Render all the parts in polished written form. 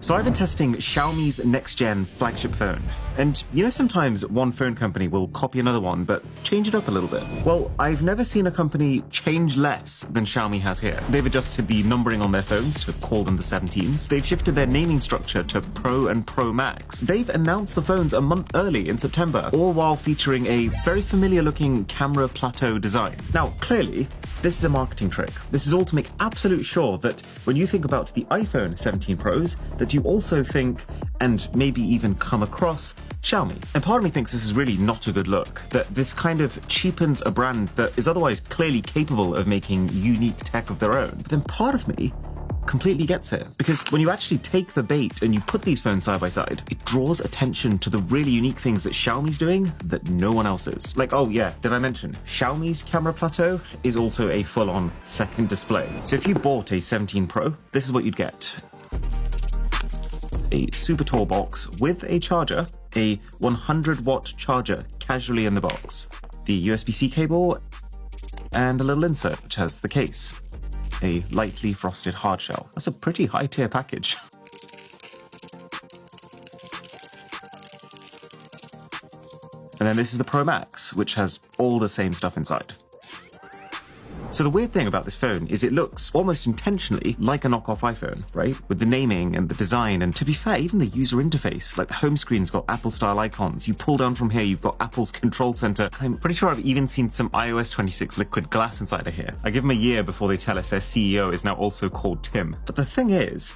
So I've been testing Xiaomi's next-gen flagship phone. And you know sometimes one phone company will copy another one, but change it up a little bit. Well, I've never seen a company change less than Xiaomi has here. They've adjusted the numbering on their phones to call them the 17s. They've shifted their naming structure to Pro and Pro Max. They've announced the phones a month early in September, all while featuring a very familiar-looking camera plateau design. Now, clearly, this is a marketing trick. This is all to make absolute sure that when you think about the iPhone 17 Pros, that you also think, and maybe even come across, Xiaomi. And part of me thinks this is really not a good look, that this kind of cheapens a brand that is otherwise clearly capable of making unique tech of their own. But then part of me completely gets it, because when you actually take the bait and you put these phones side by side, it draws attention to the really unique things that Xiaomi's doing that no one else is. Like, oh yeah, did I mention Xiaomi's camera plateau is also a full-on second display. So if you bought a 17 Pro, this is what you'd get. A super tall box with a charger, a 100-watt charger casually in the box, the USB-C cable, and a little insert which has the case. A lightly frosted hard shell. That's a pretty high-tier package. And then this is the Pro Max, which has all the same stuff inside. So the weird thing about this phone is it looks almost intentionally like a knockoff iPhone, right? With the naming and the design, and to be fair, even the user interface, like the home screen's got Apple-style icons. You pull down from here, you've got Apple's control center. I'm pretty sure I've even seen some iOS 26 liquid glass inside of here. I give them a year before they tell us their CEO is now also called Tim. But the thing is,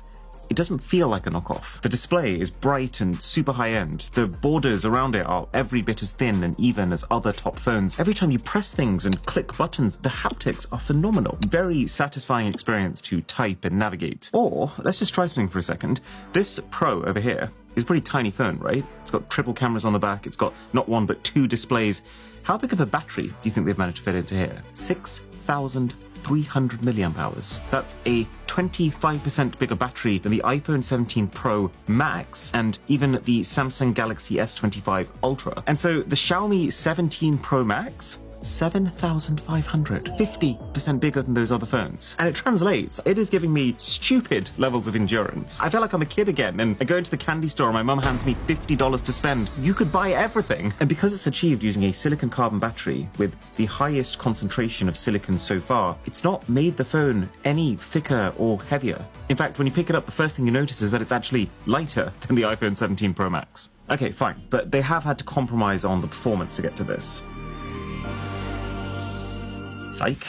it doesn't feel like a knockoff. The display is bright and super high-end. The borders around it are every bit as thin and even as other top phones. Every time you press things and click buttons, the haptics are phenomenal. Very satisfying experience to type and navigate. Or, let's just try something for a second. This Pro over here is a pretty tiny phone, right? It's got triple cameras on the back. It's got not one but two displays. How big of a battery do you think they've managed to fit into here? 6,300 milliamp hours. That's a 25% bigger battery than the iPhone 17 Pro Max and even the Samsung Galaxy S25 Ultra. And so the Xiaomi 17 Pro Max, 7,500, 50% bigger than those other phones. And it translates. It is giving me stupid levels of endurance. I feel like I'm a kid again, and I go into the candy store and my mum hands me $50 to spend. You could buy everything. And because it's achieved using a silicon carbon battery with the highest concentration of silicon so far, it's not made the phone any thicker or heavier. In fact, when you pick it up, the first thing you notice is that it's actually lighter than the iPhone 17 Pro Max. Okay, fine, but they have had to compromise on the performance to get to this. Psych.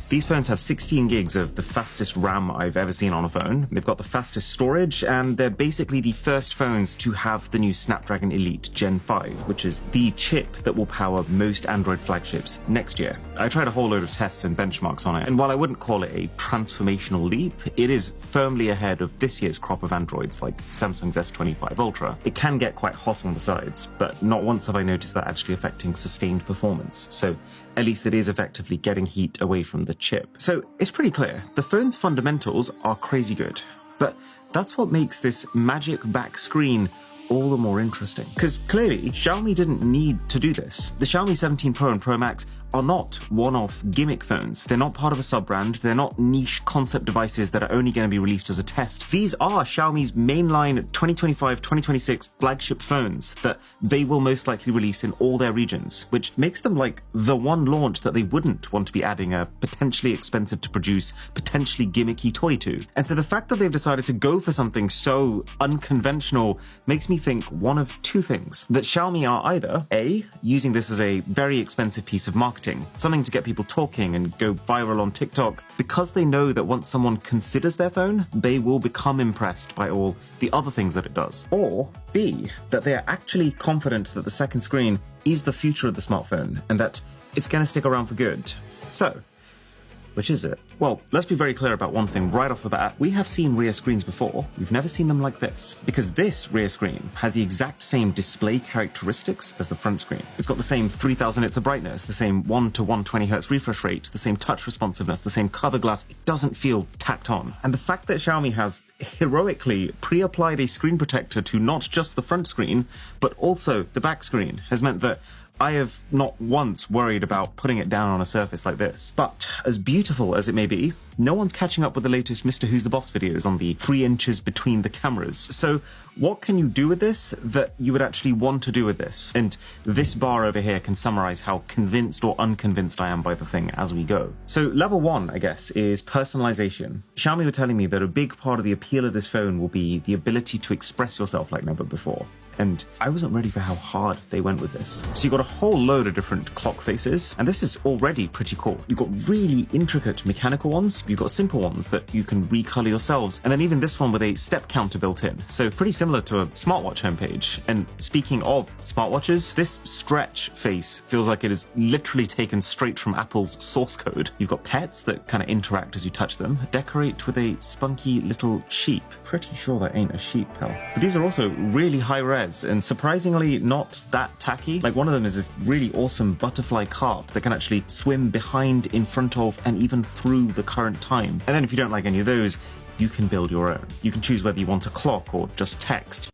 These phones have 16 gigs of the fastest RAM I've ever seen on a phone. They've got the fastest storage, and they're basically the first phones to have the new Snapdragon Elite Gen 5, which is the chip that will power most Android flagships next year. I tried a whole load of tests and benchmarks on it, and while I wouldn't call it a transformational leap, it is firmly ahead of this year's crop of Androids like Samsung's S25 Ultra. It can get quite hot on the sides, but not once have I noticed that actually affecting sustained performance. So at least it is effectively getting heat away from the chip. So it's pretty clear, the phone's fundamentals are crazy good, but that's what makes this magic back screen all the more interesting. Because clearly, Xiaomi didn't need to do this. The Xiaomi 17 Pro and Pro Max are not one-off gimmick phones. They're not part of a sub-brand. They're not niche concept devices that are only going to be released as a test. These are Xiaomi's mainline 2025-2026 flagship phones that they will most likely release in all their regions, which makes them like the one launch that they wouldn't want to be adding a potentially expensive to produce, potentially gimmicky toy to. And so the fact that they've decided to go for something so unconventional makes me think one of two things. That Xiaomi are either A, using this as a very expensive piece of marketing, something to get people talking and go viral on TikTok, because they know that once someone considers their phone, they will become impressed by all the other things that it does. Or B, that they are actually confident that the second screen is the future of the smartphone and that it's going to stick around for good. So, which is it? Well, let's be very clear about one thing right off the bat. We have seen rear screens before. We've never seen them like this, because this rear screen has the exact same display characteristics as the front screen. It's got the same 3000 nits of brightness, the same 1 to 120 Hz refresh rate, the same touch responsiveness, the same cover glass. It doesn't feel tacked on. And the fact that Xiaomi has heroically pre-applied a screen protector to not just the front screen, but also the back screen has meant that I have not once worried about putting it down on a surface like this. But as beautiful as it may be, no one's catching up with the latest Mr. Who's the Boss videos on the 3 inches between the cameras. So what can you do with this that you would actually want to do with this? And this bar over here can summarize how convinced or unconvinced I am by the thing as we go. So level 1, I guess, is personalization. Xiaomi were telling me that a big part of the appeal of this phone will be the ability to express yourself like never before. And I wasn't ready for how hard they went with this. So you've got a whole load of different clock faces, and this is already pretty cool. You've got really intricate mechanical ones, you've got simple ones that you can recolor yourselves, and then even this one with a step counter built in. So pretty similar to a smartwatch homepage. And speaking of smartwatches, this stretch face feels like it is literally taken straight from Apple's source code. You've got pets that kind of interact as you touch them. Decorate with a spunky little sheep. Pretty sure that ain't a sheep, pal. But these are also really high res and surprisingly not that tacky. Like one of them is this really awesome butterfly carp that can actually swim behind, in front of, and even through the current time. And then if you don't like any of those, you can build your own. You can choose whether you want a clock or just text.